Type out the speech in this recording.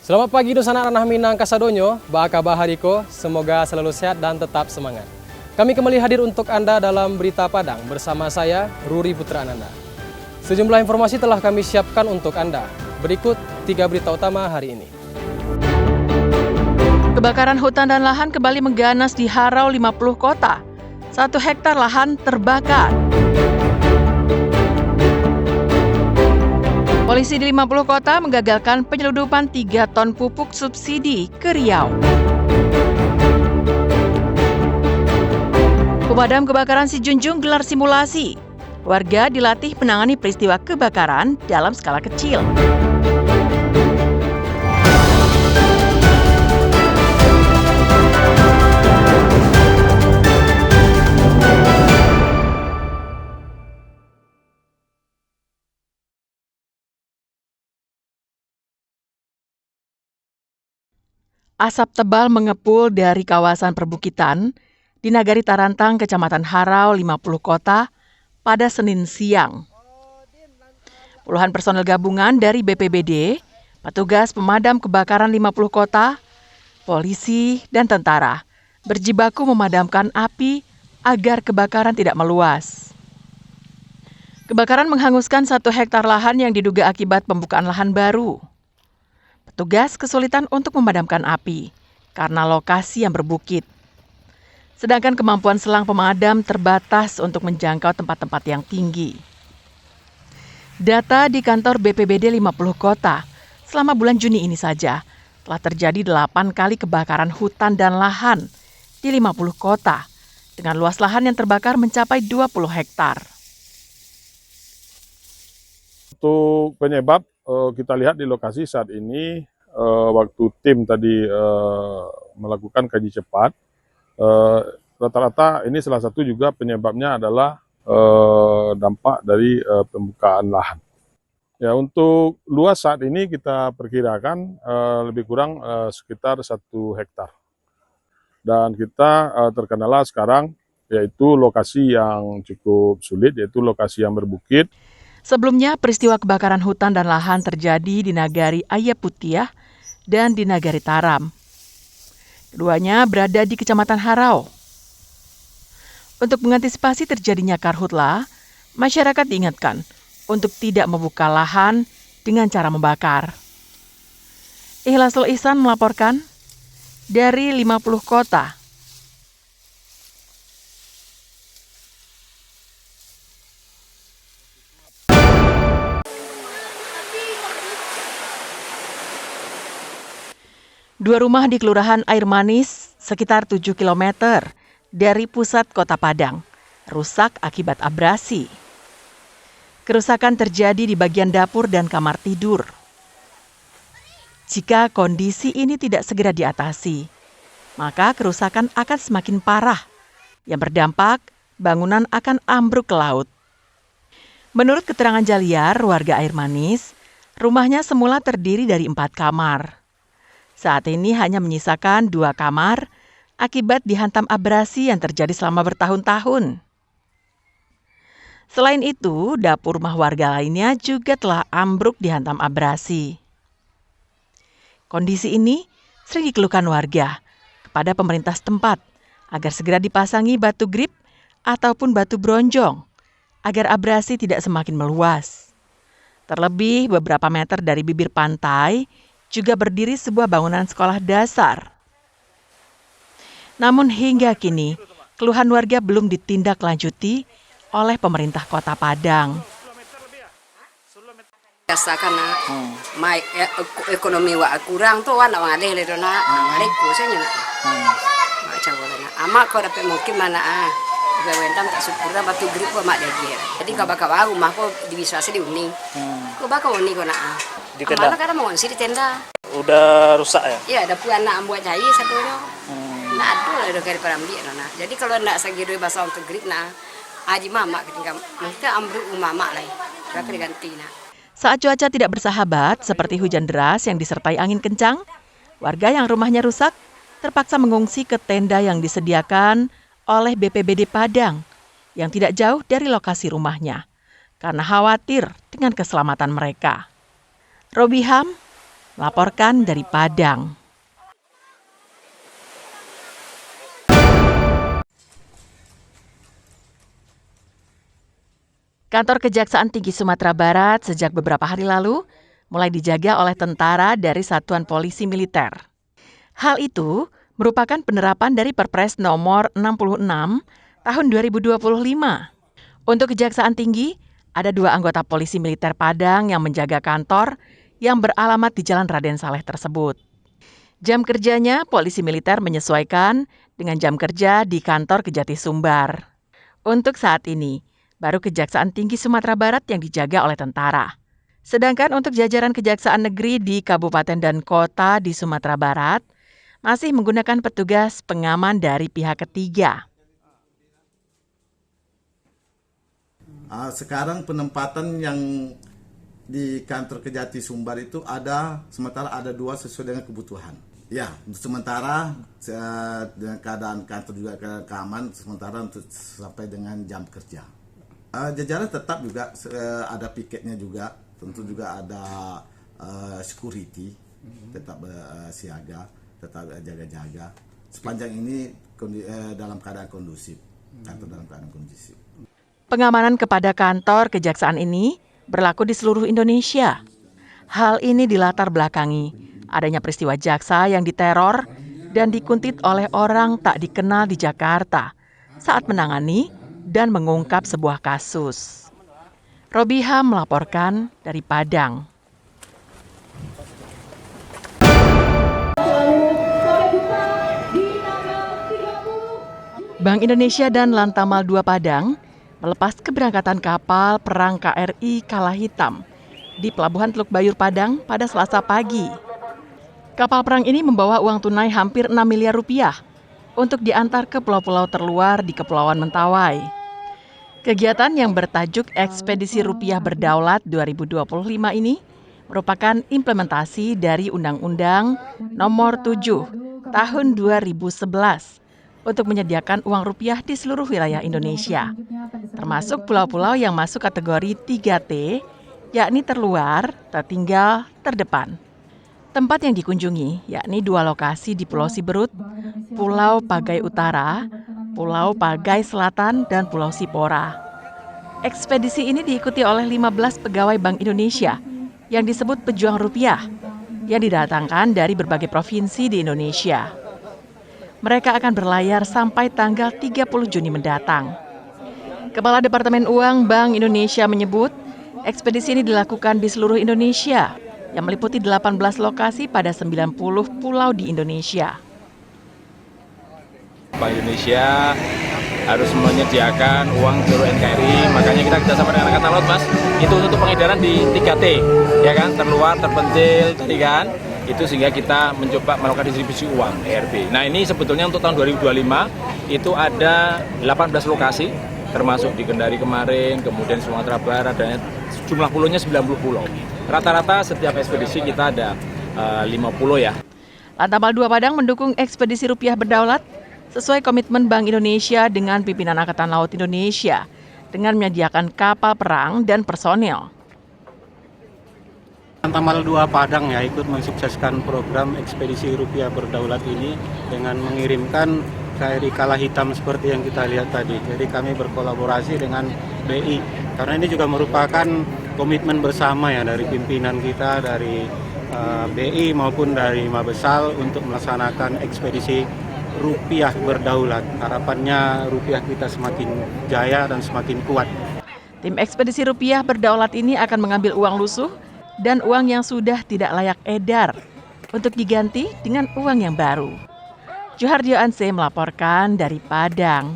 Selamat pagi Dusana Ranah Minang Kasadonyo, Baka Bahariko, semoga selalu sehat dan tetap semangat. Kami kembali hadir untuk Anda dalam Berita Padang bersama saya, Ruri Putra Ananda. Sejumlah informasi telah kami siapkan untuk Anda. Berikut 3 berita utama hari ini. Kebakaran hutan dan lahan kembali mengganas di Harau 50 kota. 1 hektar lahan terbakar. Polisi di 50 kota menggagalkan penyeludupan 3 ton pupuk subsidi ke Riau. Pemadam kebakaran Sijunjung gelar simulasi. Warga dilatih menangani peristiwa kebakaran dalam skala kecil. Asap tebal mengepul dari kawasan perbukitan di Nagari Tarantang, Kecamatan Harau, 50 kota pada Senin siang. Puluhan personel gabungan dari BPBD, petugas pemadam kebakaran 50 kota, polisi, dan tentara berjibaku memadamkan api agar kebakaran tidak meluas. Kebakaran menghanguskan 1 hektar lahan yang diduga akibat pembukaan lahan baru. Petugas kesulitan untuk memadamkan api karena lokasi yang berbukit. Sedangkan kemampuan selang pemadam terbatas untuk menjangkau tempat-tempat yang tinggi. Data di kantor BPBD 50 kota, selama bulan Juni ini saja, telah terjadi 8 kali kebakaran hutan dan lahan di 50 kota, dengan luas lahan yang terbakar mencapai 20 hektar. Untuk penyebab, kita lihat di lokasi saat ini, waktu tim tadi melakukan kaji cepat, rata-rata ini salah satu juga penyebabnya adalah dampak dari pembukaan lahan. Ya, untuk luas saat ini kita perkirakan lebih kurang sekitar 1 hektar. Dan kita terkendala sekarang yaitu lokasi yang cukup sulit, yaitu lokasi yang berbukit. Sebelumnya, peristiwa kebakaran hutan dan lahan terjadi di Nagari Ayaputiah dan di Nagari Taram. Keduanya berada di Kecamatan Harau. Untuk mengantisipasi terjadinya karhutla, masyarakat diingatkan untuk tidak membuka lahan dengan cara membakar. Ikhlasul Ihsan melaporkan dari 50 kota. Dua rumah di Kelurahan Air Manis, sekitar 7 km dari pusat kota Padang, rusak akibat abrasi. Kerusakan terjadi di bagian dapur dan kamar tidur. Jika kondisi ini tidak segera diatasi, maka kerusakan akan semakin parah, yang berdampak bangunan akan ambruk ke laut. Menurut keterangan Jaliar, warga Air Manis, rumahnya semula terdiri dari 4 kamar. Saat ini hanya menyisakan 2 kamar akibat dihantam abrasi yang terjadi selama bertahun-tahun. Selain itu, dapur rumah warga lainnya juga telah ambruk dihantam abrasi. Kondisi ini sering dikeluhkan warga kepada pemerintah setempat agar segera dipasangi batu grip ataupun batu bronjong agar abrasi tidak semakin meluas. Terlebih beberapa meter dari bibir pantai juga berdiri sebuah bangunan sekolah dasar. Namun hingga kini, keluhan warga belum ditindaklanjuti oleh pemerintah Kota Padang. Rasakan ekonomi wa kurang tuh anak ngadeh le dona ngadeh kusanya nak. Macam bolehnya. Amak kau dapat mungkin mana Gawentam tak syukur batu grip kau mak dia. Jadi kau bakal rumah kau diwisasi di uning. Kau bakal uning kau nak. Di tenda. Mana kadang mau ngisi di tenda. Udah rusak ya? Iya, ada pun anak buat cai satunya. Nah, aduh lah udah kali param dia nah. Jadi kalau nak segitu bahasa untuk grip nah, aji mama ketinggal. Mesti ambruk mama lah. Berapa diganti nah. Saat cuaca tidak bersahabat seperti hujan deras yang disertai angin kencang, warga yang rumahnya rusak terpaksa mengungsi ke tenda yang disediakan oleh BPBD Padang yang tidak jauh dari lokasi rumahnya karena khawatir dengan keselamatan mereka. Robiham melaporkan dari Padang. Kantor Kejaksaan Tinggi Sumatera Barat sejak beberapa hari lalu mulai dijaga oleh tentara dari Satuan Polisi Militer. Hal itu merupakan penerapan dari Perpres nomor 66 tahun 2025. Untuk Kejaksaan Tinggi, ada 2 anggota Polisi Militer Padang yang menjaga kantor yang beralamat di Jalan Raden Saleh tersebut. Jam kerjanya Polisi Militer menyesuaikan dengan jam kerja di kantor Kejati Sumbar. Untuk saat ini, baru Kejaksaan Tinggi Sumatera Barat yang dijaga oleh tentara. Sedangkan untuk jajaran Kejaksaan Negeri di kabupaten dan kota di Sumatera Barat masih menggunakan petugas pengaman dari pihak ketiga. Sekarang penempatan yang di kantor Kejati Sumbar itu sementara ada 2 sesuai dengan kebutuhan. Ya, sementara dengan keadaan kantor juga keamanan sementara untuk sampai dengan jam kerja. Jajaran tetap juga ada piketnya juga, tentu juga ada security, tetap siaga, tetap jaga-jaga. Sepanjang ini dalam keadaan kondusif, kantor dalam keadaan kondusif. Pengamanan kepada kantor kejaksaan ini berlaku di seluruh Indonesia. Hal ini dilatar belakangi adanya peristiwa jaksa yang diteror dan dikuntit oleh orang tak dikenal di Jakarta saat menangani dan mengungkap sebuah kasus. Robiha melaporkan dari Padang. Bank Indonesia dan Lantamal 2 Padang melepas keberangkatan kapal perang KRI Kalahitam di Pelabuhan Teluk Bayur Padang pada Selasa pagi. Kapal perang ini membawa uang tunai hampir 6 miliar rupiah untuk diantar ke pulau-pulau terluar di Kepulauan Mentawai. Kegiatan yang bertajuk Ekspedisi Rupiah Berdaulat 2025 ini merupakan implementasi dari Undang-Undang Nomor 7 Tahun 2011 untuk menyediakan uang rupiah di seluruh wilayah Indonesia, termasuk pulau-pulau yang masuk kategori 3T, yakni terluar, tertinggal, terdepan. Tempat yang dikunjungi yakni 2 lokasi di Pulau Siberut, Pulau Pagai Utara, Pulau Pagai Selatan, dan Pulau Sipora. Ekspedisi ini diikuti oleh 15 pegawai Bank Indonesia yang disebut pejuang rupiah yang didatangkan dari berbagai provinsi di Indonesia. Mereka akan berlayar sampai tanggal 30 Juni mendatang. Kepala Departemen Uang Bank Indonesia menyebut, ekspedisi ini dilakukan di seluruh Indonesia yang meliputi 18 lokasi pada 90 pulau di Indonesia. Bank Indonesia harus menyediakan uang seluruh NKRI, makanya kita kerjasama dengan Angkatan Laut, Mas. Itu untuk pengedaran di 3T, ya kan, terluar, terpencil, tadi kan. Itu sehingga kita mencoba melakukan distribusi uang ERB. Nah, ini sebetulnya untuk tahun 2025 itu ada 18 lokasi, termasuk di Kendari kemarin, kemudian Sumatera Barat, dan jumlah pulaunya 90 pulau. Rata-rata setiap ekspedisi kita ada 5 pulau ya. Lantamal 2 Padang mendukung ekspedisi rupiah berdaulat sesuai komitmen Bank Indonesia dengan pimpinan Angkatan Laut Indonesia dengan menyediakan kapal perang dan personel. Lantamal 2 Padang ya ikut mensukseskan program ekspedisi rupiah berdaulat ini dengan mengirimkan KRI Kalahitam seperti yang kita lihat tadi. Jadi kami berkolaborasi dengan BI karena ini juga merupakan komitmen bersama ya dari pimpinan kita, dari BI maupun dari Mabesal untuk melaksanakan ekspedisi rupiah berdaulat. Harapannya rupiah kita semakin jaya dan semakin kuat. Tim ekspedisi rupiah berdaulat ini akan mengambil uang lusuh dan uang yang sudah tidak layak edar untuk diganti dengan uang yang baru. Johardio Anse melaporkan dari Padang.